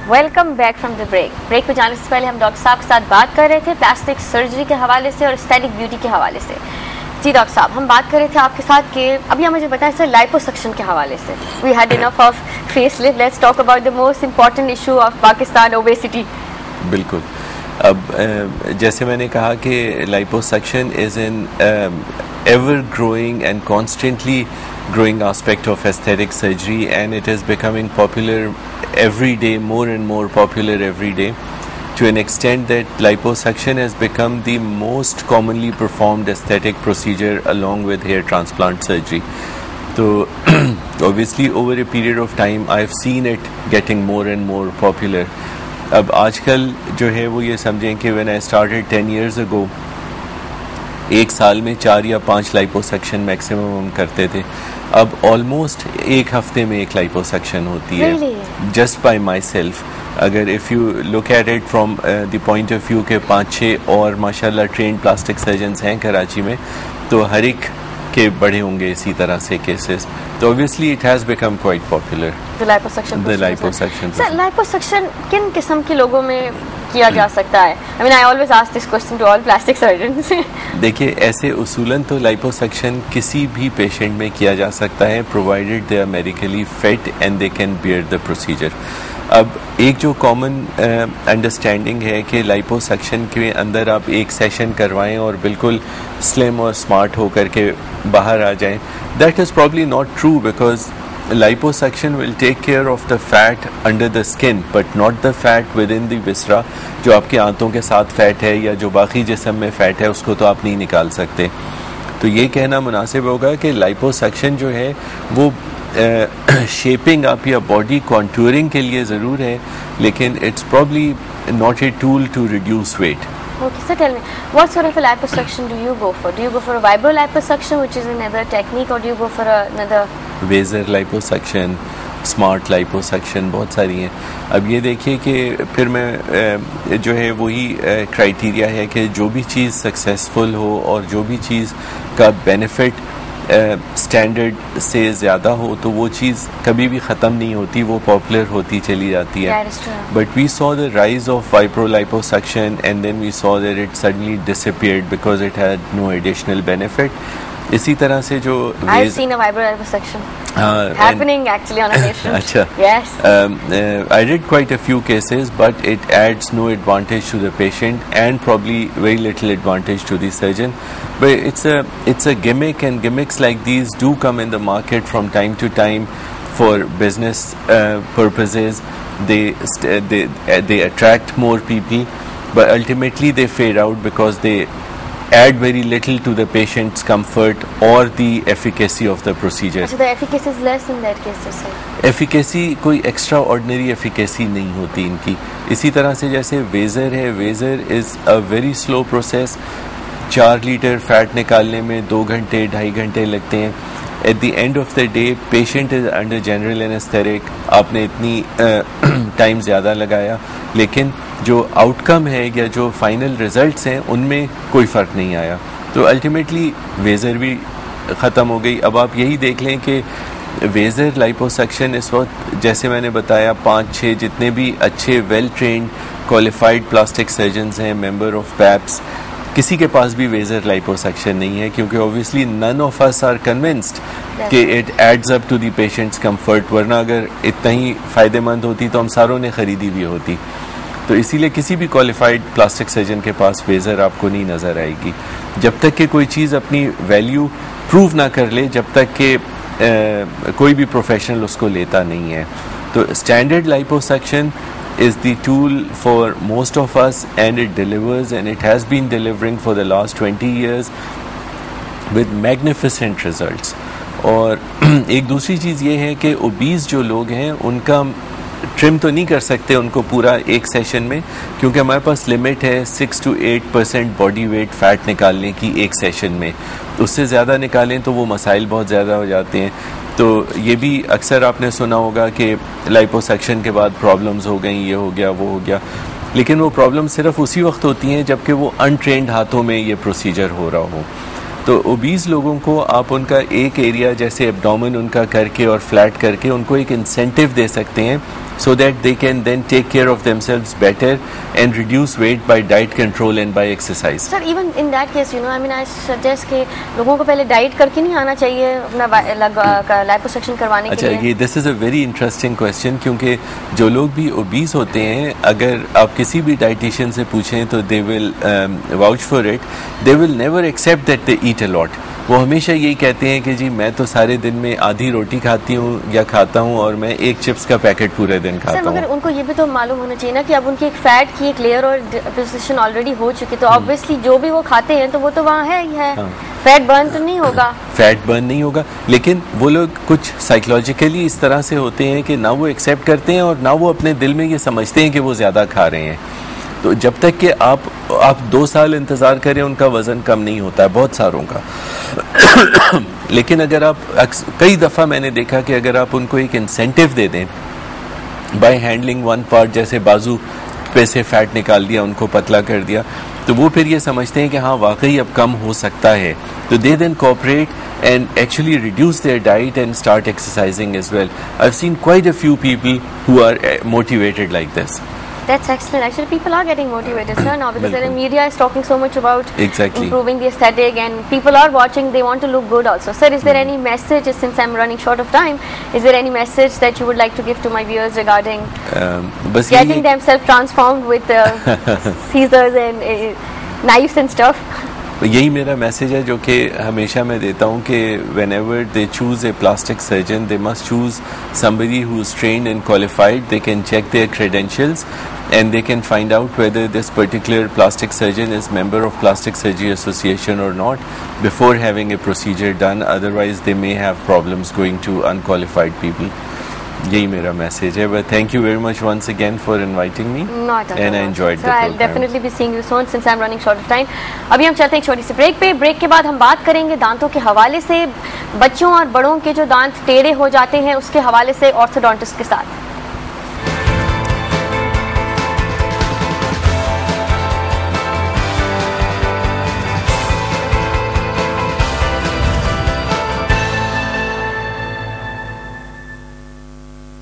Welcome back from the break पे जाने से पहले हम डॉक्टर साहब के साथ बात कर रहे थे प्लास्टिक सर्जरी के हवाले से और एस्थेटिक ब्यूटी के हवाले से। जी डॉक्टर साहब, हम बात कर रहे थे आपके साथ कि अभी मुझे बताएं सर लाइपोसक्शन के हवाले से। We had enough of facelift, let's talk about the most important issue of Pakistan, obesity. बिल्कुल। अब जैसे मैंने कहा कि liposuction is an ever growing and constantly growing aspect of aesthetic surgery, and it is becoming popular every day, more and more popular every day, to an extent that liposuction has become the most commonly performed aesthetic procedure along with hair transplant surgery. So obviously over a period of time I've seen it getting more and more popular. अब आजकल जो है वो ये समझें कि when I started 10 years ago, एक साल में 4 या 5 लाइपोसक्शन मैक्सिमम हम करते थे। अब ऑलमोस्ट एक हफ्ते में एक लाइपोसक्शन होती है जस्ट बाय माई सेल्फ। अगर if you look at it from the point of view के 5-6 और माशाल्लाह ट्रेंड प्लास्टिक सर्जन्स हैं कराची में, तो हर एक के बड़े होंगे इसी तरह से केसेस। तो obviously it has become quite popular the liposuction. Sir liposuction किन किस्म के लोगों में किया जा सकता है? I mean, I always ask this question to all plastic surgeons. देखिए, ऐसे उसूलन तो लाइपोसक्शन किसी भी पेशेंट में किया जा सकता है provided they are medically fit and they can bear the procedure. अब एक जो कॉमन अंडरस्टैंडिंग है कि लाइपोसक्शन के अंदर आप एक सेशन करवाएं और बिल्कुल स्लिम और स्मार्ट होकर के बाहर आ जाएं, that is probably not true, because liposuction will take care of the fat under the skin but not the fat within the viscera। जो आपके आंतों के साथ फैट है या जो बाकी जिस्म में फैट है उसको तो आप नहीं निकाल सकते। तो ये कहना मुनासिब होगा कि लाइपोसक्शन जो है वो शेपिंग अप या बॉडी कॉन्टूरिंग के लिए ज़रूर है, लेकिन it's probably not a tool to reduce weight. Okay, so tell me, what sort of a liposuction do you go for? Do you go for a vibro liposuction, which is another technique, or do you go for another vaser liposuction, smart liposuction, बहुत सारी हैं। अब ये देखिए कि फिर मैं जो है वही क्राइटेरिया है कि जो भी चीज़ सक्सेसफुल हो और जो भी चीज़ का बेनिफिट स्टैंडर्ड से ज़्यादा हो तो वो चीज़ कभी भी ख़त्म नहीं होती, वो पॉपुलर होती चली जाती है। But we saw the rise of vibro liposuction and then we saw that it suddenly disappeared because it had no additional benefit. इसी तरह से जो I've seen a vibro liposuction happening actually on a patient. अच्छा, yes. I did quite a few cases, but it adds no advantage to the patient and probably very little advantage to the surgeon. But it's a gimmick, and gimmicks like these do come in the market from time to time for business purposes. They attract more people, but ultimately they fade out because they add very little to the patient's comfort or the efficacy of the procedure. So the efficacy is less in that case, sir. Efficacy कोई extraordinary efficacy नहीं होती इनकी। इसी तरह से जैसे vaser है, vaser is a very slow process। 4 litre fat निकालने में 2 घंटे 2.5 घंटे लगते हैं। At the end of the day, patient is under general anesthetic। आपने इतनी टाइम ज़्यादा लगाया, लेकिन जो आउटकम है या जो फाइनल रिजल्ट्स हैं उनमें कोई फ़र्क नहीं आया। तो अल्टीमेटली वेज़र भी ख़त्म हो गई। अब आप यही देख लें कि वेज़र लाइपोसक्शन इस वक्त जैसे मैंने बताया 5-6 जितने भी अच्छे well trained qualified plastic surgeons हैं, मेंबर ऑफ पैप्स, किसी के पास भी वेजर लाइपोसक्शन नहीं है, क्योंकि obviously none of us are convinced कि it adds up to the patient's comfort. वरना अगर इतना ही फ़ायदेमंद होती तो हम सारों ने ख़रीदी भी होती। तो इसीलिए किसी भी क्वालिफाइड प्लास्टिक सर्जन के पास वेजर आपको नहीं नज़र आएगी जब तक कि कोई चीज़ अपनी वैल्यू प्रूव ना कर ले, जब तक कि कोई भी प्रोफेशनल उसको लेता नहीं है। तो standard liposuction is the tool for most of us, and it delivers, and it has been delivering for the last 20 years with magnificent results। और एक दूसरी चीज़ ये है कि ओबीज जो लोग हैं उनका ट्रिम तो नहीं कर सकते उनको पूरा एक सेशन में, क्योंकि हमारे पास लिमिट है 6 to 8% बॉडी वेट फैट निकालने की एक सेशन में। उससे ज़्यादा निकालें तो वो मसाइल बहुत ज़्यादा हो जाते हैं। तो ये भी अक्सर आपने सुना होगा कि लाइपोसक्शन के बाद प्रॉब्लम्स हो गई, ये हो गया वो हो गया, लेकिन वो प्रॉब्लम सिर्फ उसी वक्त होती हैं जबकि वो अनट्रेंड हाथों में ये प्रोसीजर हो रहा हो। तो ओबीज लोगों को आप उनका एक एरिया जैसे एब्डोमेन उनका करके और फ्लैट करके उनको एक इंसेंटिव दे सकते हैं, so that they can then take care of themselves better and reduce weight by diet control and by exercise. Sir, even in that case, I mean, I suggest कि लोगों को पहले डाइट करके नहीं आना चाहिए अपना लाइपोसक्शन करवाने के लिए। ये this is a very interesting question, क्योंकि जो लोग भी ओबीज होते हैं, अगर आप किसी भी डाइटिशियन से पूछें तो they will vouch for it, they will never accept that they eat a lot. वो हमेशा यही कहते हैं कि जी मैं तो सारे दिन में आधी रोटी खाती हूँ या खाता हूँ और मैं एक चिप्स का पैकेट पूरे दिन खाता हूँ। मगर उनको ये भी तो मालूम होना चाहिए ना कि अब उनकी एक फैट की एक लेयर और डिपोजिशन ऑलरेडी हो चुकी, तो ऑब्वियसली जो भी वो खाते हैं तो वो तो वहाँ है ही है। फैट बर्न तो नहीं होगा, फैट बर्न नहीं होगा, लेकिन वो लोग कुछ साइकोलॉजिकली इस तरह से होते हैं कि ना वो एक्सेप्ट करते हैं और ना वो अपने दिल में ये समझते हैं कि वो ज्यादा खा रहे हैं। तो जब तक कि आप 2 साल इंतजार करें उनका वजन कम नहीं होता है बहुत सारों का। लेकिन अगर आप कई दफा मैंने देखा कि अगर आप उनको एक इंसेंटिव दे दें बाय हैंडलिंग वन पार्ट, जैसे बाजू पे से फैट निकाल दिया, उनको पतला कर दिया, तो वो फिर ये समझते हैं कि हाँ वाकई अब कम हो सकता है, तो they then cooperate and actually reduce their diet and start exercising as well. I've seen quite a few people who are motivated like this. That's excellent. Actually, people are getting motivated, sir, now because the media is talking so much about improving the aesthetic, and people are watching. They want to look good also. Sir, is there any message? Since I'm running short of time, is there any message that you would like to give to my viewers regarding getting themselves transformed with scissors and knives and stuff? यही मेरा message है जो कि हमेशा मैं देता हूँ कि whenever they choose a plastic surgeon, they must choose somebody who is trained and qualified. They can check their credentials and they can find out whether this particular plastic surgeon is member of Plastic Surgery Association or not before having a procedure done. Otherwise, they may have problems going to unqualified people. यही मेरा message है, but thank you very much once again for inviting me. Not at all. And I enjoyed the program. I'll definitely be seeing you soon since I'm running short of time. अभी हम चलते हैं एक छोटी सी break पे। Break के बाद हम बात करेंगे दांतों के हवाले से, बच्चों और बड़ों के जो दांत टेढ़े हो जाते हैं उसके हवाले से ऑर्थोडोंटिस्ट के साथ।